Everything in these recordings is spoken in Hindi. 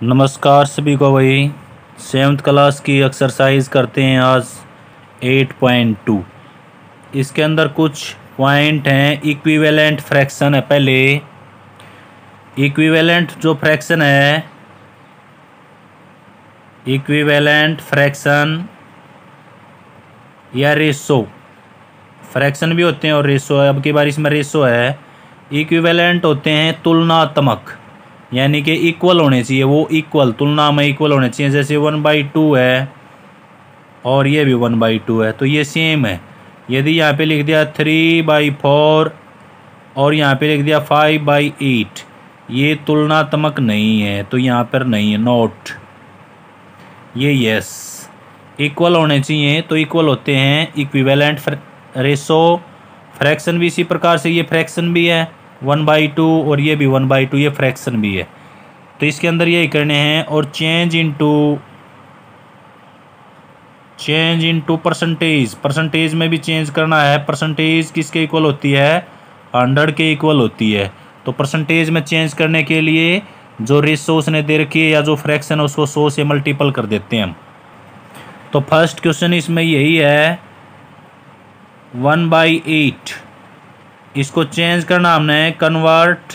नमस्कार सभी को भाई। 7th क्लास की एक्सरसाइज करते हैं आज 8.2। इसके अंदर कुछ पॉइंट हैं। इक्विवेलेंट फ्रैक्शन है। पहले इक्विवेलेंट जो फ्रैक्शन है, इक्विवेलेंट फ्रैक्शन या रेशो, फ्रैक्शन भी होते हैं और रेशो है। अब की बार इसमें रेशो है। इक्विवेलेंट होते हैं तुलनात्मक, यानी कि इक्वल होने चाहिए। वो इक्वल, तुलना में इक्वल होने चाहिए। जैसे 1/2 है और ये भी 1/2 है, तो ये सेम है। यदि यहाँ पे लिख दिया 3/4 और यहाँ पे लिख दिया 5/8, ये तुलनात्मक नहीं है, तो यहाँ पर नहीं है, नोट। ये यस, इक्वल होने चाहिए, तो इक्वल होते हैं इक्विवेलेंट रेशो। फ्रैक्शन भी इसी प्रकार से, ये फ्रैक्शन भी है 1/2 और ये भी 1/2, ये फ्रैक्शन भी है। तो इसके अंदर यही करने हैं। और चेंज इनटू परसेंटेज, परसेंटेज में भी चेंज करना है। परसेंटेज किसके इक्वल होती है? 100 के इक्वल होती है। तो परसेंटेज में चेंज करने के लिए जो रेशो उसने दे रखी है या जो फ्रैक्शन है उसको 100 से मल्टीपल कर देते हैं हम। तो फर्स्ट क्वेश्चन इसमें यही है 1/8। इसको चेंज करना हमने, कन्वर्ट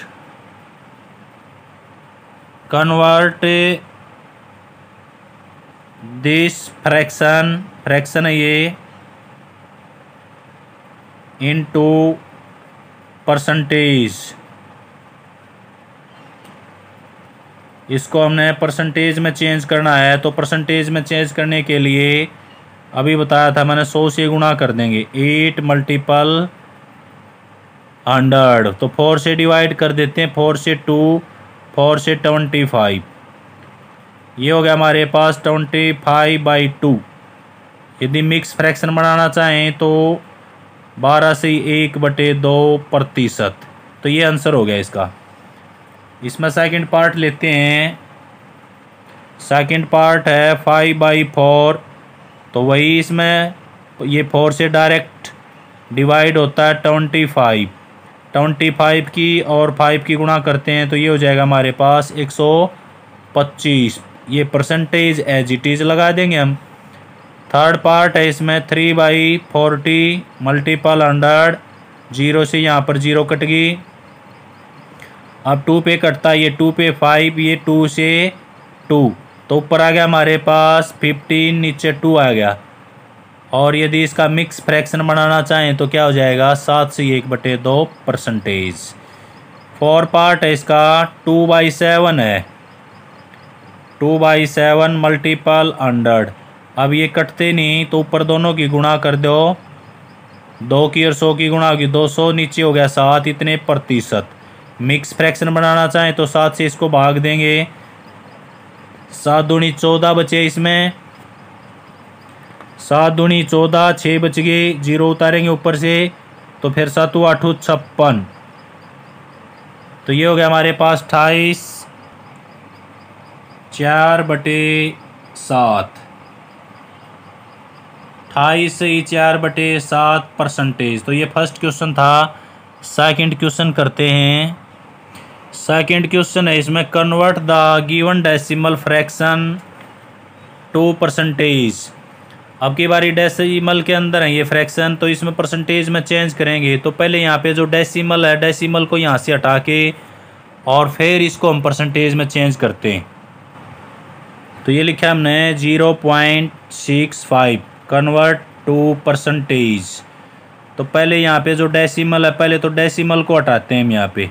दिस फ्रैक्शन है ये, इनटू परसेंटेज। इसको हमने परसेंटेज में चेंज करना है। तो परसेंटेज में चेंज करने के लिए अभी बताया था मैंने, 100 से गुणा कर देंगे। 8 × 100, तो 4 से डिवाइड कर देते हैं। 4 से 2, 4 से 25, ये हो गया हमारे पास 25/2। यदि मिक्स फ्रैक्शन बनाना चाहें तो 12 से 1/2%। तो ये आंसर हो गया इसका। इसमें सेकंड पार्ट लेते हैं। सेकंड पार्ट है 5/4, तो वही इसमें ये 4 से डायरेक्ट डिवाइड होता है 25 की और 5 की गुणा करते हैं, तो ये हो जाएगा हमारे पास 125। ये परसेंटेज एज इट इज़ लगा देंगे हम। थर्ड पार्ट है इसमें 3/40 मल्टीपल 100, 0 से यहाँ पर 0 कट गई। अब 2 पे कटता है, ये 2 पे 5, ये 2 से 2, तो ऊपर आ गया हमारे पास 15, नीचे 2 आ गया। और यदि इसका मिक्स फ्रैक्शन बनाना चाहें तो क्या हो जाएगा? 7 से 1/2%। फोर पार्ट है इसका 2/7 है, 2/7 मल्टीपल 100। अब ये कटते नहीं, तो ऊपर दोनों की गुणा कर दो। 2 की और 100 की गुणा होगी 200, नीचे हो गया 7, इतने प्रतिशत। मिक्स फ्रैक्शन बनाना चाहें तो 7 से इसको भाग देंगे। 7 दूनी 14 बचे इसमें, 7 दूनी 14, 6 बच गए। 0 उतारेंगे ऊपर से, तो फिर 7 8 56, तो ये हो गया हमारे पास 28 4/7, 28 से 4/7%। तो ये फर्स्ट क्वेश्चन था। सेकंड क्वेश्चन करते हैं। सेकंड क्वेश्चन है इसमें, convert the given decimal fraction to percentage. अब की बारी डेसिमल के अंदर है ये फ्रैक्शन, तो इसमें परसेंटेज में चेंज करेंगे। तो पहले यहाँ पे जो डेसिमल है, डेसिमल को यहाँ से हटा के और फिर इसको हम परसेंटेज में चेंज करते हैं। तो ये लिखा हमने 0.65 कन्वर्ट टू परसेंटेज। तो पहले यहाँ पे जो डेसिमल है, पहले तो डेसिमल को हटाते हैं हम। यहाँ पे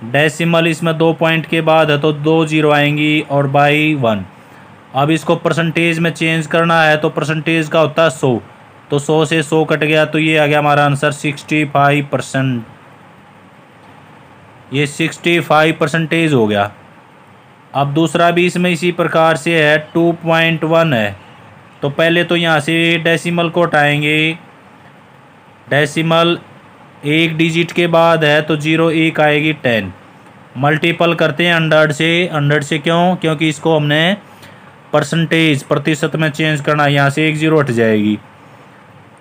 डेसिमल इसमें 2 पॉइंट के बाद है, तो 2 0 आएंगी और बाई 1। अब इसको परसेंटेज में चेंज करना है, तो परसेंटेज का होता है 100, तो 100 से 100 कट गया, तो ये आ गया हमारा आंसर 65%। ये 65% हो गया। अब दूसरा भी इसमें इसी प्रकार से है, 2.1 है। तो पहले तो यहाँ से डेसिमल को हटाएंगे। डेसिमल 1 डिजिट के बाद है, तो 0 1 आएगी 10। मल्टीपल करते हैं 100 से। 100 से क्यों? क्योंकि इसको हमने परसेंटेज, प्रतिशत में चेंज करना है। यहाँ से 1 0 हट जाएगी।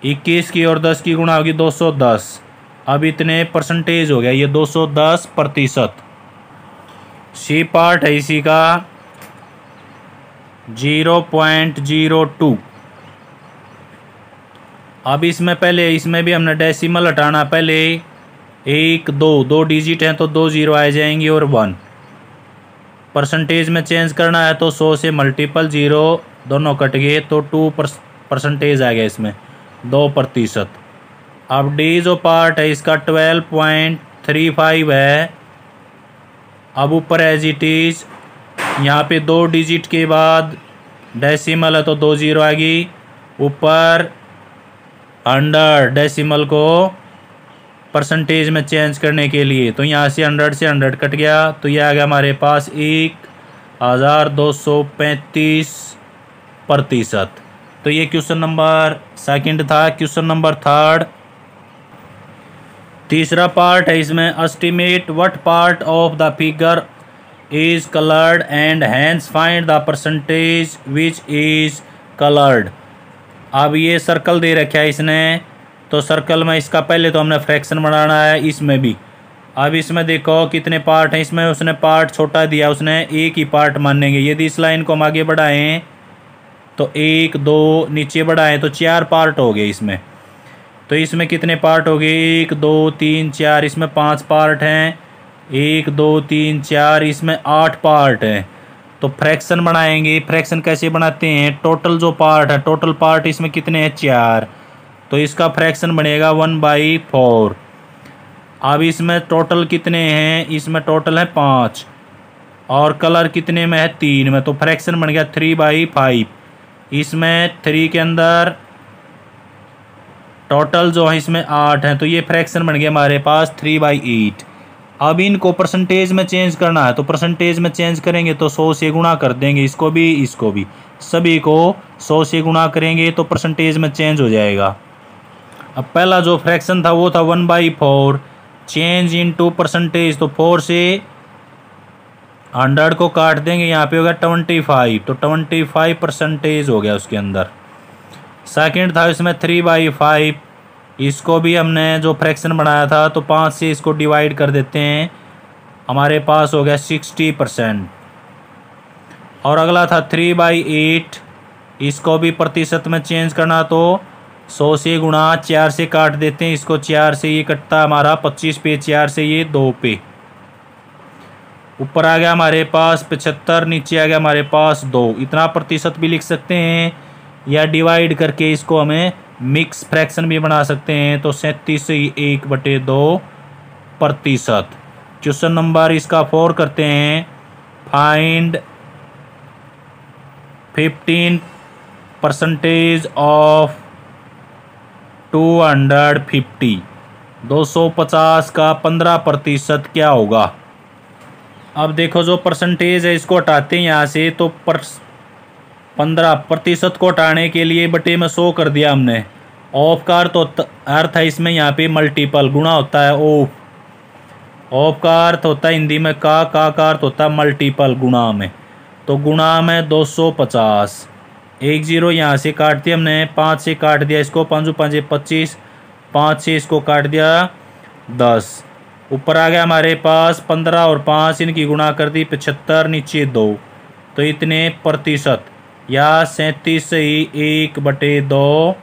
21 की और 10 की गुणा होगी 210। अब इतने परसेंटेज हो गया, ये 210%। सी पार्ट है इसी का 0.02। अब इसमें पहले इसमें भी हमने डेसिमल हटाना। पहले 1 2 दो डिजिट हैं तो 2 जीरो आ जाएंगी और 1। परसेंटेज में चेंज करना है तो 100 से मल्टीपल जीरो दोनों कट गए तो 2% आ गया इसमें 2%। अब डी जो पार्ट है इसका 12.35 है। अब ऊपर एज इट इज यहाँ पे 2 डिजिट के बाद डेसिमल है तो 2 जीरो आ गई। ऊपर 100 डेसिमल को परसेंटेज में चेंज करने के लिए तो यहाँ से 100 से 100 कट गया तो ये आ गया हमारे पास 1235%। तो ये क्वेश्चन नंबर सेकंड था। क्वेश्चन नंबर थर्ड, तीसरा पार्ट है इसमें, estimate what part of the figure is coloured and hence find the percentage which is coloured. अब ये सर्कल दे रखा है इसने, तो सर्कल में इसका पहले तो हमने फ्रैक्शन बनाना है। इसमें भी अब इसमें देखो कितने पार्ट हैं। इसमें उसने पार्ट छोटा दिया, उसने एक ही पार्ट मानेंगे। यदि इस लाइन को हम आगे बढ़ाएं तो 1 2 नीचे बढ़ाएं तो 4 पार्ट हो गए इसमें। तो इसमें कितने पार्ट हो गए, 1 2 3 4, इसमें 5 पार्ट हैं। 1 2 3 4, इसमें 8 पार्ट हैं। तो फ्रैक्शन बनाएंगे। फ्रैक्शन कैसे बनाते हैं, टोटल जो पार्ट है, टोटल पार्ट इसमें कितने हैं 4, तो इसका फ्रैक्शन बनेगा 1/4। अब इसमें टोटल कितने हैं, इसमें टोटल है 5 और कलर कितने में है 3 में, तो फ्रैक्शन बन गया 3/5। इसमें 3 के अंदर टोटल जो है इसमें 8 हैं तो ये फ्रैक्शन बन गया हमारे पास 3/8। अब इनको परसेंटेज में चेंज करना है तो परसेंटेज में चेंज करेंगे तो 100 से गुणा कर देंगे, इसको भी सभी को 100 से गुणा करेंगे तो परसेंटेज में चेंज हो जाएगा। अब पहला जो फ्रैक्शन था वो था 1/4, चेंज इनटू परसेंटेज, तो 4 से 100 को काट देंगे, यहाँ पे होगा 25, तो 25% हो गया उसके अंदर। सेकंड था इसमें 3/5, इसको भी हमने जो फ्रैक्शन बनाया था तो 5 से इसको डिवाइड कर देते हैं, हमारे पास हो गया 60%। और अगला था 3/8, इसको भी प्रतिशत में चेंज करना तो 100 से गुणा 4 से काट देते हैं, इसको 4 से ये कटता है हमारा 25 पे, 4 से ये 2 पे। ऊपर आ गया हमारे पास 75, नीचे आ गया हमारे पास 2। इतना प्रतिशत भी लिख सकते हैं या डिवाइड करके इसको हमें मिक्स फ्रैक्शन भी बना सकते हैं, तो 37 से 1/2%। क्वेश्चन नंबर इसका 4 करते हैं, फाइंड 15% ऑफ 250। 250 का 15% क्या होगा। अब देखो जो परसेंटेज है इसको हटाते हैं यहाँ से, तो 15% को हटाने के लिए बटे में 100 कर दिया हमने। ऑफ का अर्थ है इसमें यहाँ पे मल्टीपल, गुणा होता है ऑफ का अर्थ होता है हिंदी में का अर्थ होता है मल्टीपल, गुणा में। तो गुणा में 250, 1 0 यहाँ से काट दिया हमने, 5 से काट दिया इसको, 5 5 25, 5 से इसको काट दिया 10। ऊपर आ गया हमारे पास 15 और 5, इनकी गुणा कर दी 75, नीचे 2, तो इतने प्रतिशत या 37 से 1/2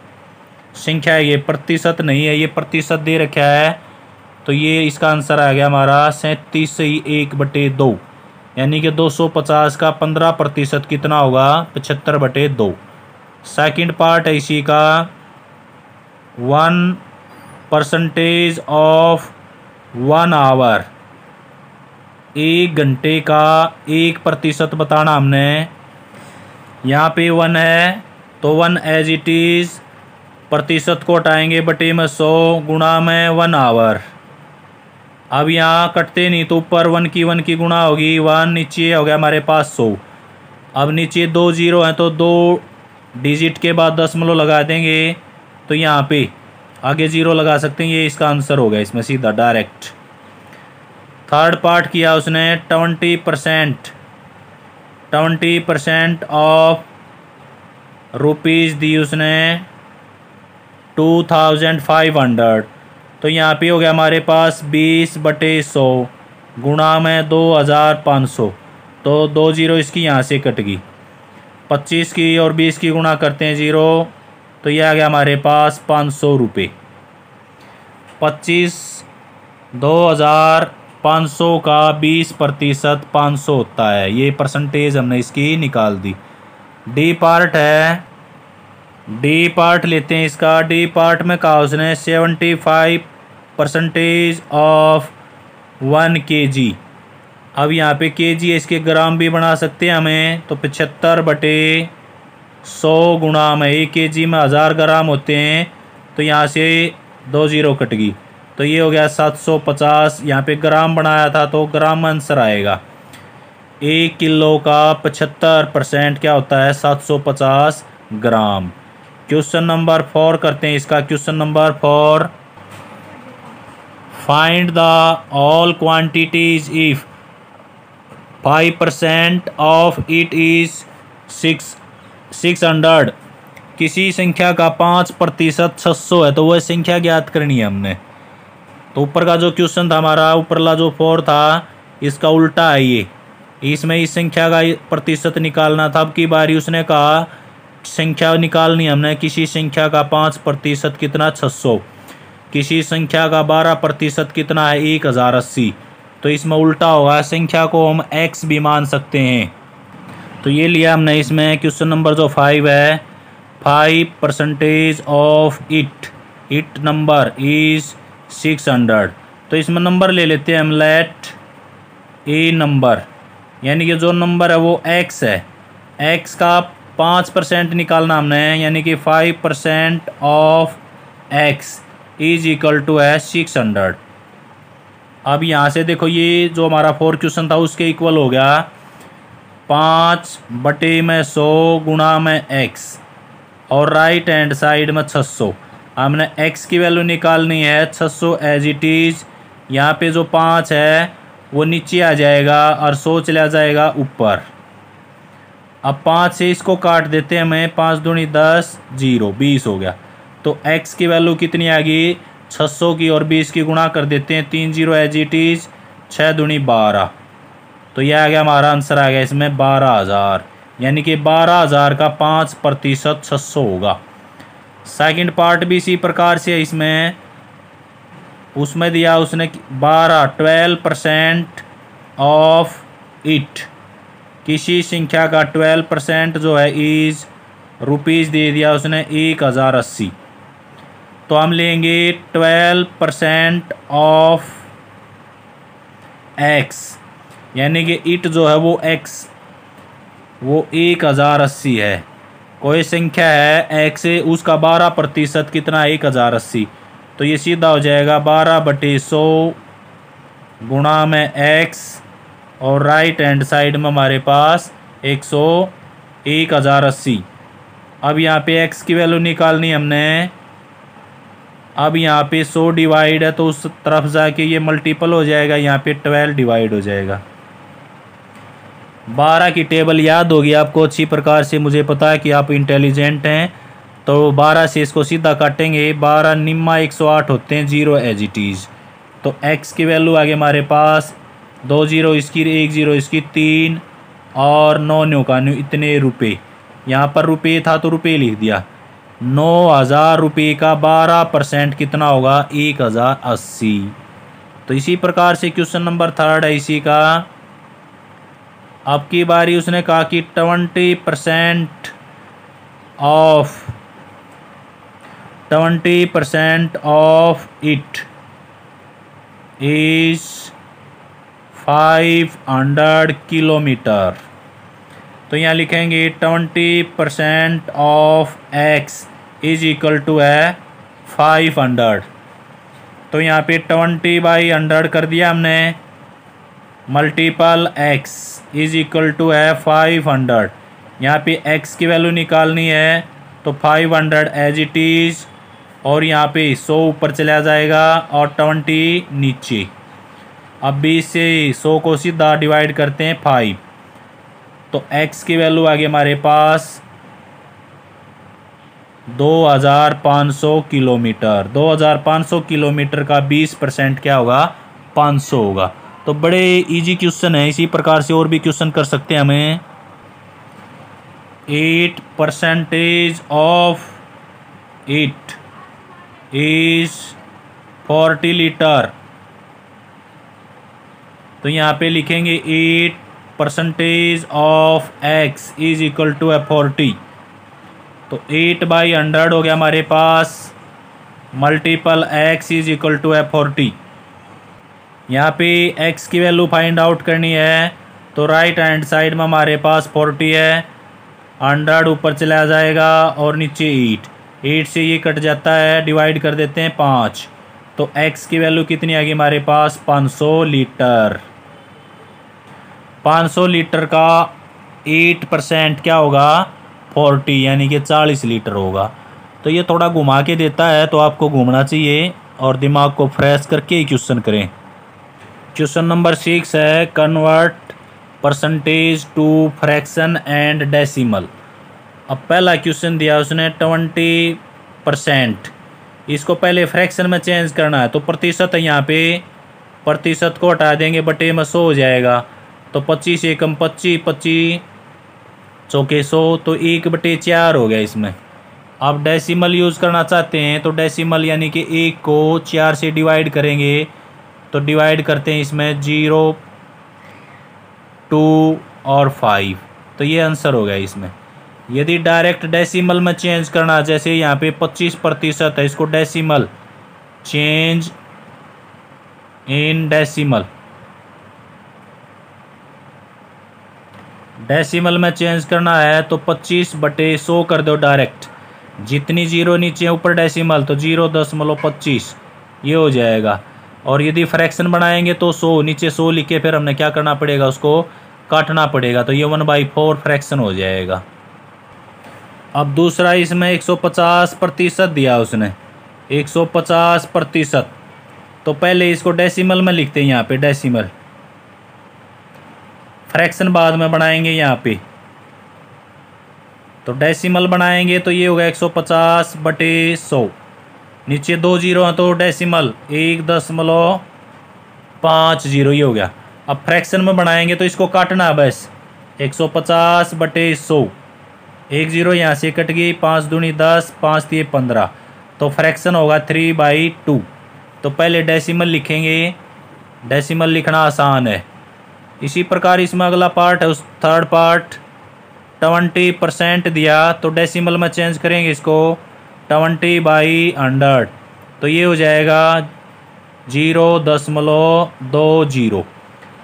संख्या है। ये प्रतिशत नहीं है, ये प्रतिशत दे रखा है, तो ये इसका आंसर आ गया हमारा 37 से 1/2, यानी कि 250 का 15% कितना होगा 75/2। सेकंड पार्ट है इसी का, 1% ऑफ 1 आवर, 1 घंटे का 1% बताना हमने। यहाँ पे 1 है तो 1 एज इट इज़, प्रतिशत को हटाएंगे बटे में 100, गुणा में 1 आवर। अब यहाँ कटते नहीं तो ऊपर 1 की गुणा होगी 1, नीचे हो गया हमारे पास 100। अब नीचे 2 0 हैं तो 2 डिजिट के बाद दशमलव लगा देंगे, तो यहाँ पे आगे 0 लगा सकते हैं, ये इसका आंसर हो गया इसमें सीधा डायरेक्ट। थर्ड पार्ट किया उसने 20% ऑफ रुपीज़ दी उसने 2500, तो यहाँ पे हो गया हमारे पास 20/100 गुणा में 2500, तो 2 0 इसकी यहाँ से कट गई। 25 की और 20 की गुणा करते हैं 0, तो ये आ गया हमारे पास 500 रुपये। 25,500 का 20% 500 होता है। ये परसेंटेज हमने इसकी निकाल दी। डी पार्ट है, डी पार्ट लेते हैं इसका। डी पार्ट में कहा उसने 75% ऑफ 1 kg। अब यहाँ पे kg है, इसके ग्राम भी बना सकते हैं हमें, तो 75/100 गुणा में 1 kg में 1000 ग्राम होते हैं, तो यहाँ से 2 0 कट गई, तो ये हो गया 750। यहाँ पे ग्राम बनाया था तो ग्राम में आंसर आएगा। 1 किलो का 75% क्या होता है? 750 ग्राम। क्वेश्चन नंबर 4 करते हैं इसका। Question number 4, find the all quantities if 5% of it is 600। किसी संख्या का 5% 600 है, तो वह संख्या ज्ञात करनी है हमने। तो ऊपर का जो क्वेश्चन था हमारा, ऊपरला जो 4 था, इसका उल्टा है ये। इसमें इस संख्या का प्रतिशत निकालना था। अब की बारी उसने कहा संख्या निकालनी हमने। किसी संख्या का 5% कितना? 600। किसी संख्या का 12% कितना है? 1080। तो इसमें उल्टा होगा, संख्या को हम x भी मान सकते हैं। तो ये लिया हमने इसमें। क्वेश्चन नंबर जो 5 है, 5% ऑफ इट नंबर इज 600। तो इसमें नंबर ले लेते हैं हम। लेट ए नंबर, यानी कि जो नंबर है वो x है। x का 5% निकालना हमने, यानी कि 5% of x is equal to है 600। अब यहाँ से देखो, ये जो हमारा 4 क्वेश्चन था उसके इक्वल हो गया 5/100 गुणा में x, और राइट हैंड साइड में 600। हमने x की वैल्यू निकालनी है। 600 एज इट इज़, यहाँ पे जो 5 है वो नीचे आ जाएगा और 100 चला जाएगा ऊपर। अब 5 से इसको काट देते हैं हमें। 5 दूनी 10, 0, 20 हो गया। तो x की वैल्यू कितनी आ गई? 600 की और 20 की गुणा कर देते हैं। 3 0 एज इट इज़, 6 दूनी 12। तो यह आ गया हमारा आंसर, आ गया इसमें 12,000, यानी कि 12,000 का 5% 600 होगा। सेकंड पार्ट भी इसी प्रकार से है। इसमें उसमें दिया उसने 12% ऑफ इट। किसी संख्या का 12% जो है इज रुपीज़ दे दिया उसने 1080। तो हम लेंगे 12% ऑफ x, यानी कि इट जो है वो x वो 1080 है। कोई संख्या है x से, उसका 12% कितना है? 1080। तो ये सीधा हो जाएगा 12/100 गुणा में x, और राइट हैंड साइड में हमारे पास 1080। अब यहाँ पे x की वैल्यू निकालनी हमने। अब यहाँ पे 100 डिवाइड है, तो उस तरफ जाके ये मल्टीपल हो जाएगा, यहाँ पे 12 डिवाइड हो जाएगा। 12 की टेबल याद होगी आपको अच्छी प्रकार से। मुझे पता है कि आप इंटेलिजेंट हैं। तो 12 से इसको सीधा काटेंगे। 12 निम्मा 108 होते हैं, 0 एज इट इज़। तो x की वैल्यू आ गई हमारे पास 2 0 इसकी, 1 0 इसकी, 3 और 9 9 का 9, इतने रुपये। यहाँ पर रुपये था तो रुपये लिख दिया। 9,000 रुपये का 12% कितना होगा? 1080। तो इसी प्रकार से क्वेश्चन नंबर 3 है इसी का। अब की बारी उसने कहा कि 20% ऑफ इट इज 500 किलोमीटर। तो यहाँ लिखेंगे 20% of x is equal to है 500। तो यहाँ पे 20/100 कर दिया हमने, multiple x is equal to है 500। यहाँ पे x की वैल्यू निकालनी है, तो 500 एज इट इज़, और यहाँ पे 100 ऊपर चला जाएगा और 20 नीचे। अब 20 से 100 को सीधा डिवाइड करते हैं 5, तो x की वैल्यू आ गई हमारे पास 2500 किलोमीटर। 2500 किलोमीटर का 20% क्या होगा? 500 होगा। तो बड़े इजी क्वेश्चन है। इसी प्रकार से और भी क्वेश्चन कर सकते हैं हमें। 8% ऑफ इट इज 40 लीटर। तो यहाँ पे लिखेंगे 8% of x is equal to 40। तो 8/100 हो गया हमारे पास, multiple x is equal to 40। यहाँ पे x की वैल्यू फाइंड आउट करनी है, तो राइट हैंड साइड में हमारे पास 40 है, 100 ऊपर चला जाएगा और नीचे 8 से ये कट जाता है, डिवाइड कर देते हैं 5। तो x की वैल्यू कितनी आ गई हमारे पास, 500 लीटर। 500 लीटर का 8% क्या होगा, 40, यानी कि 40 लीटर होगा। तो ये थोड़ा घुमा के देता है, तो आपको घूमना चाहिए और दिमाग को फ्रेश करके ही क्वेश्चन करें। क्वेश्चन नंबर 6 है, convert percentage to fraction and decimal. अब पहला क्वेश्चन दिया उसने 20%, इसको पहले फ्रैक्शन में चेंज करना है। तो प्रतिशत है, यहाँ पे प्रतिशत को हटा देंगे, बटे में 100 हो जाएगा। तो 25 एकम 25, 25 चौके 100, तो 1/4 हो गया इसमें। आप डेसिमल यूज़ करना चाहते हैं तो डेसिमल यानी कि 1 को 4 से डिवाइड करेंगे। तो डिवाइड करते हैं इसमें 0, 2 और 5, तो ये आंसर हो गया इसमें। यदि डायरेक्ट डेसिमल में चेंज करना, जैसे यहाँ पे 25% है, इसको decimal, change in decimal, decimal में चेंज करना है तो 25/100 कर दो डायरेक्ट। जितनी जीरो नीचे ऊपर डेसिमल, तो 0.25 ये हो जाएगा। और यदि फ्रैक्शन बनाएंगे तो 100 नीचे 100 लिख के फिर हमने क्या करना पड़ेगा, उसको काटना पड़ेगा। तो ये 1/4 फ्रैक्शन हो जाएगा। अब दूसरा, इसमें 150% दिया उसने, 150%। तो पहले इसको डेसिमल में लिखते हैं, यहाँ पे डेसिमल, फ्रैक्शन बाद में बनाएंगे यहाँ पे। तो डेसिमल बनाएंगे तो ये होगा 150/100, नीचे 2 जीरो हैं तो डेसिमल 1.50 ये हो गया। अब फ्रैक्शन में बनाएंगे तो इसको काटना है बस, 150/100, 1 जीरो यहाँ से कट गई, 5 दूनी 10, 5 3 15, तो फ्रैक्शन होगा 3/2। तो पहले डेसिमल लिखेंगे, डेसिमल लिखना आसान है। इसी प्रकार इसमें अगला पार्ट है, उस थर्ड पार्ट 20% दिया, तो डेसिमल में चेंज करेंगे इसको 20/100, तो ये हो जाएगा 0.20।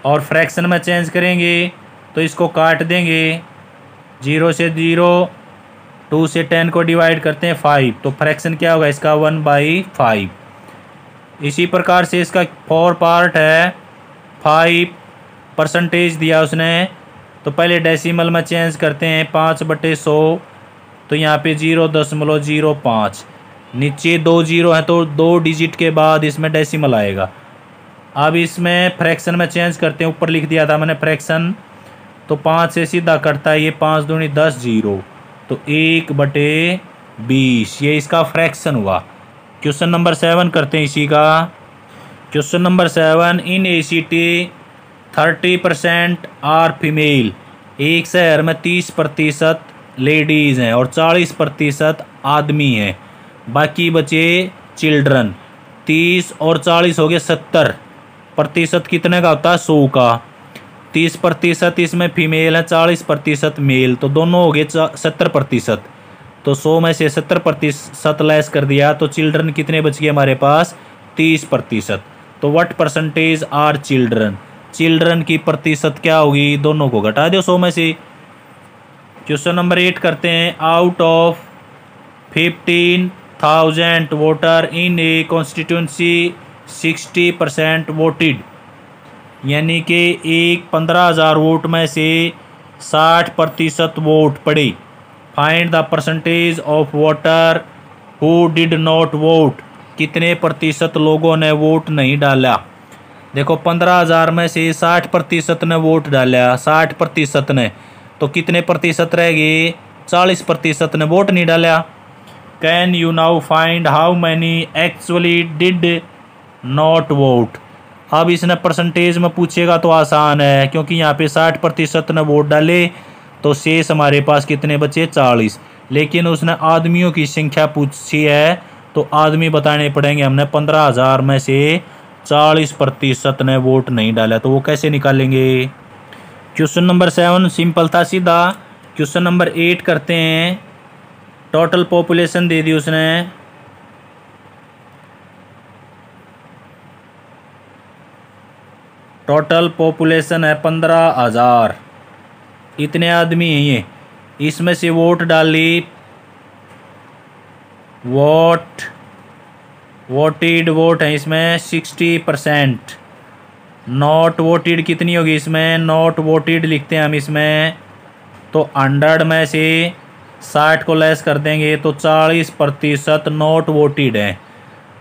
और फ्रैक्शन में चेंज करेंगे तो इसको काट देंगे, 0 से 0, 2 से 10 को डिवाइड करते हैं 5, तो फ्रैक्शन क्या होगा इसका, 1/5। इसी प्रकार से इसका 4 पार्ट है, 5% दिया उसने, तो पहले डेसिमल में चेंज करते हैं 5/100, तो यहाँ पे 0.05, नीचे 2 जीरो है तो 2 डिजिट के बाद इसमें डेसिमल आएगा। अब इसमें फ्रैक्शन में चेंज करते हैं, ऊपर लिख दिया था मैंने फ्रैक्शन, तो 5 से सीधा करता है ये, 5 दूनी 10 जीरो, तो 1/20, ये इसका फ्रैक्शन हुआ। क्वेश्चन नंबर 7 करते हैं इसी का। Question number 7, in ACT 30% are female. एक शहर में 30% लेडीज़ हैं और 40% आदमी हैं, बाकी बचे चिल्ड्रन। 30 और 40 हो गए 70%, कितने का होता है, 100 का। 30% इसमें फीमेल है, 40% मेल, तो दोनों हो गए 70%। तो 100 में से 70% लेस कर दिया, तो चिल्ड्रन कितने बच गए हमारे पास, 30%। तो what percentage are children, children की प्रतिशत क्या होगी, दोनों को घटा दो 100 में से। क्वेश्चन नंबर 8 करते हैं, out of 15,000 voter in A constituency 60% voted, यानी कि 15,000 वोट में से 60% वोट पड़े। Find the percentage of voter who did not vote, कितने प्रतिशत लोगों ने वोट नहीं डाला। देखो 15,000 में से 60% ने वोट डाला, 60% ने, तो कितने प्रतिशत रह गए, 40% ने वोट नहीं डाला। Can you now find how many actually did not vote. अब इसने परसेंटेज में पूछेगा तो आसान है, क्योंकि यहाँ पे 60% ने वोट डाले, तो शेष हमारे पास कितने बचे 40। लेकिन उसने आदमियों की संख्या पूछी है तो आदमी बताने पड़ेंगे। हमने 15,000 में से 40% ने वोट नहीं डाला तो वो कैसे निकालेंगे। क्वेश्चन नंबर 7 सिंपल था सीधा। क्वेश्चन नंबर 8 करते हैं। टोटल पॉपुलेशन दे दी उसने, टोटल पॉपुलेशन है 15,000, इतने आदमी हैं ये। इसमें से वोट डाली, वोटेड वोट है इसमें 60%। नॉट वोटेड कितनी होगी इसमें, नॉट वोटेड लिखते हैं हम इसमें, तो 100 में से 60 को लेस कर देंगे तो 40% नॉट वोटेड है।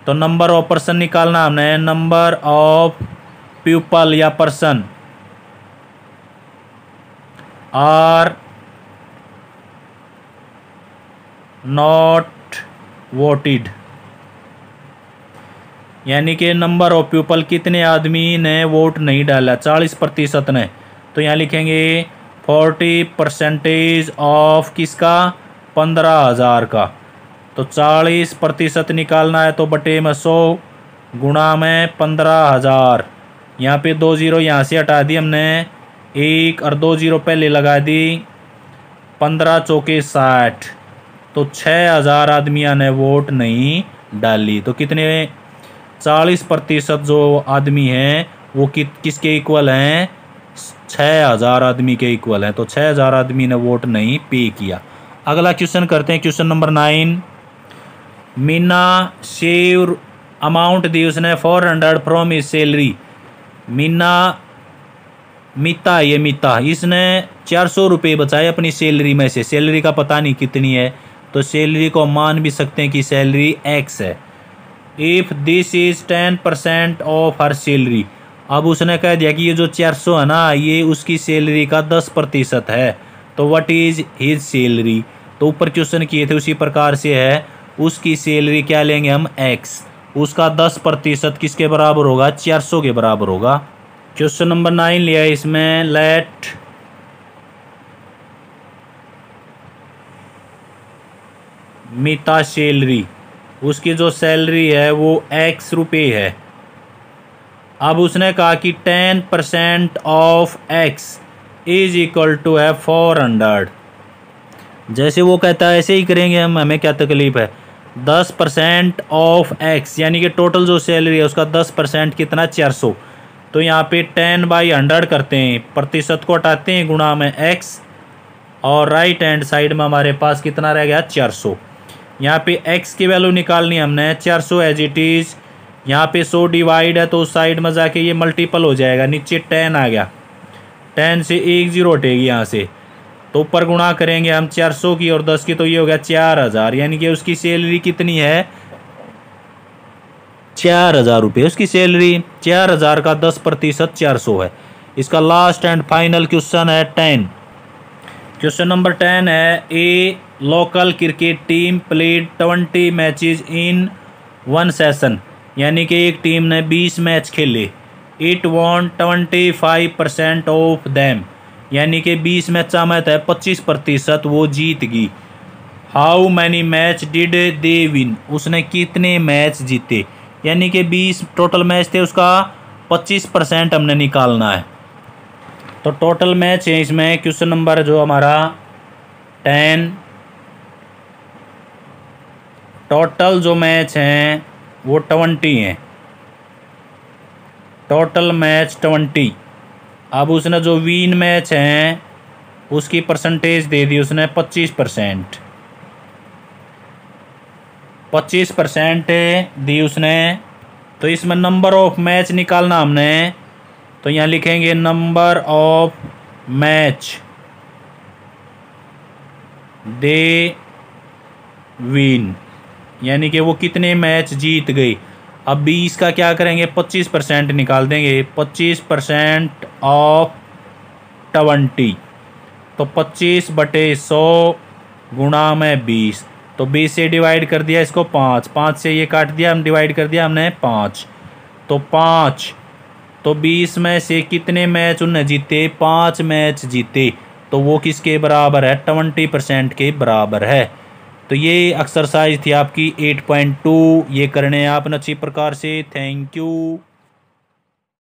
तो नंबर ऑफ पर्सन निकालना हमने, नंबर ऑफ पीपल या पर्सन आर नॉट वोटेड, यानी कि नंबर ऑफ पीपल कितने आदमी ने वोट नहीं डाला, 40% ने। तो यहाँ लिखेंगे 40% ऑफ किसका, 15,000 का। तो 40% निकालना है तो बटे में 100 गुणा में 15,000। यहाँ पे 2 जीरो यहाँ से हटा दी हमने, 1 और 2 जीरो पहले लगा दी, 15 चौके 60। तो 6,000 आदमियों ने वोट नहीं डाली। तो कितने, 40% जो आदमी हैं वो किसके इक्वल हैं, 6,000 आदमी के इक्वल हैं। तो 6,000 आदमी ने वोट नहीं पे किया। अगला क्वेश्चन करते हैं, question number 9। Meena save amount दी उसने 400 फ्रॉम हिज सैलरी। मीता ये मीता इसने 400 रुपये बचाए अपनी सैलरी में से। सैलरी का पता नहीं कितनी है, तो सैलरी को मान भी सकते हैं कि सैलरी x है। If this is 10% of her salary. अब उसने कह दिया कि ये जो 400 है ना, ये उसकी सैलरी का 10% है। तो व्हाट इज हिज सैलरी। तो ऊपर क्वेश्चन किए थे उसी प्रकार से है, उसकी सैलरी क्या लेंगे हम, x। उसका 10% किसके बराबर होगा, 400 के बराबर होगा। क्वेश्चन नंबर 9 लिया है इसमें, लेट मीता सैलरी, उसकी जो सैलरी है वो x रुपये है। अब उसने कहा कि 10% of x is equal to है 400। जैसे वो कहता है ऐसे ही करेंगे हम, हमें क्या तकलीफ है। 10% ऑफ x यानी कि टोटल जो सैलरी है उसका 10% कितना, 400। तो यहाँ पे 10/100 करते हैं, प्रतिशत को हटाते हैं, गुणा में x, और राइट हैंड साइड में हमारे पास कितना रह गया, 400। यहाँ पे x की वैल्यू निकालनी हमने, 400 एज इट इज़। यहाँ पे 100 डिवाइड है तो उस साइड में जाके ये मल्टीपल हो जाएगा, नीचे 10 आ गया, 10 से 1 0 हटेगी यहाँ से, तो ऊपर गुणा करेंगे हम 400 की और 10 की, तो ये हो गया 4,000। यानी कि उसकी सैलरी कितनी है, 4,000 रुपये उसकी सैलरी। 4,000 का 10% 400 है। इसका लास्ट एंड फाइनल क्वेश्चन है 10। क्वेश्चन नंबर 10 है, ए local cricket team played 20 matches in 1 session. यानी कि एक टीम ने 20 मैच खेले। इट वॉन 25% ऑफ दैम, यानी कि 20 मैच में है 25% वो जीत गई। How many match did they win, उसने कितने मैच जीते। यानी कि 20 टोटल मैच थे, उसका 25% हमने निकालना है। तो टोटल मैच है इसमें, क्वेश्चन नंबर जो हमारा 10, टोटल जो मैच हैं वो 20 हैं, टोटल मैच 20। अब उसने जो विन मैच हैं उसकी परसेंटेज दे दी उसने 25%, 25% दी उसने। तो इसमें नंबर ऑफ मैच निकालना हमने, तो यहाँ लिखेंगे number of match they win, यानी कि वो कितने मैच जीत गई। अब 20 का क्या करेंगे, 25% निकाल देंगे, 25% ऑफ 20, तो 25/100 गुणा में 20। तो 20 से डिवाइड कर दिया इसको 5, 5 से ये काट दिया, हम डिवाइड कर दिया हमने 5, तो 5। तो 20 में से कितने मैच उन्हें जीते, 5 मैच जीते। तो वो किसके बराबर है, 20% के बराबर है। तो ये एक्सरसाइज थी आपकी 8.2, ये करने हैं आपने अच्छी प्रकार से। Thank you.